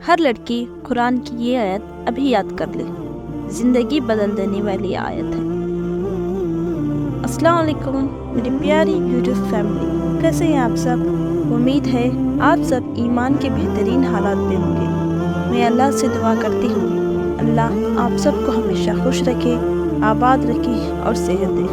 हर लड़की कुरान की ये आयत अभी याद कर ले, ज़िंदगी बदल देने वाली आयत है। अस्सलाम वालेकुम मेरी प्यारी यूट्यूब फैमिली, कैसे हैं आप सब? उम्मीद है आप सब ईमान के बेहतरीन हालात में होंगे। मैं अल्लाह से दुआ करती हूँ, अल्लाह आप सबको हमेशा खुश रखे, आबाद रखे और सेहत दे,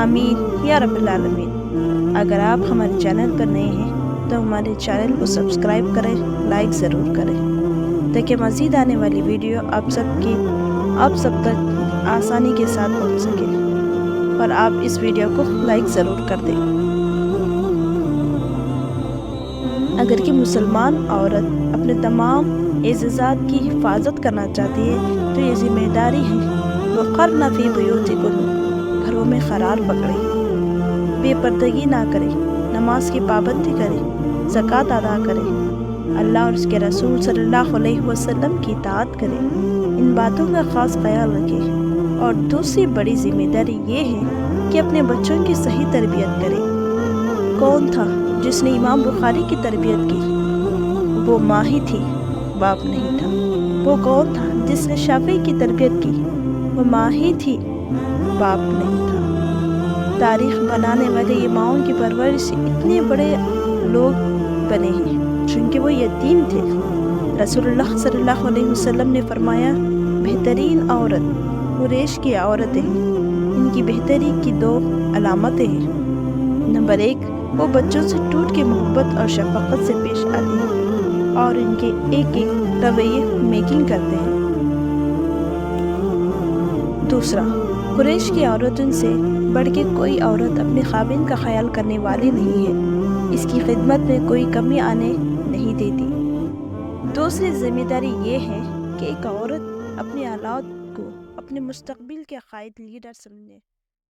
आमीन या रब्बिल आलमीन। अगर आप हमारे चैनल पर नए हैं तो हमारे चैनल को सब्सक्राइब करें, लाइक ज़रूर करें ताकि मज़ीद आने वाली वीडियो आप सब तक आसानी के साथ पहुंच सके, और आप इस वीडियो को लाइक ज़रूर कर दें। अगर कि मुसलमान औरत अपने तमाम एज़ाज़ात की हिफाजत करना चाहती है तो ये ज़िम्मेदारी है वक़रना फ़ी बुयूतिकुन्न, घरों में क़रार पकड़े, बेपर्दगी ना करे, नमाज की पाबंदी करे, ज़कात अदा करे, अल्लाह और उसके रसूल सल्लल्लाहु अलैहि वसल्लम की इताअत करे, इन बातों का ख़ास ख्याल रखे। और दूसरी बड़ी ज़िम्मेदारी ये है कि अपने बच्चों की सही तरबियत करे। कौन था जिसने इमाम बुखारी की तरबियत की? वो माँ ही थी, बाप नहीं था। वो कौन था जिसने शाफी की तरबियत की? वो माँ ही थी, बाप नहीं था। तारीख बनाने वाले इमामों की परवरिश से इतने बड़े लोग बने हैं चूँकि वो यतीम थे। रसूलुल्लाह सल्लल्लाहु अलैहि वसल्लम ने फरमाया, बेहतरीन औरत कुरैश की औरतें हैं। इनकी बेहतरी की दो अलामतें हैं। नंबर 1, वो बच्चों से टूट के मोहब्बत और शफकत से पेश आती हैं और इनके एक एक रवैये मेकिंग करते हैं। दूसरा, कुरैश की औरतों से बढ़ के कोई औरत अपने खाविंद का ख्याल करने वाली नहीं है, इसकी खिदमत में कोई कमी आने नहीं देती। दूसरी जिम्मेदारी ये है कि एक औरत अपनी औलाद को अपने मुस्तकबिल के कायद लीडर समझे।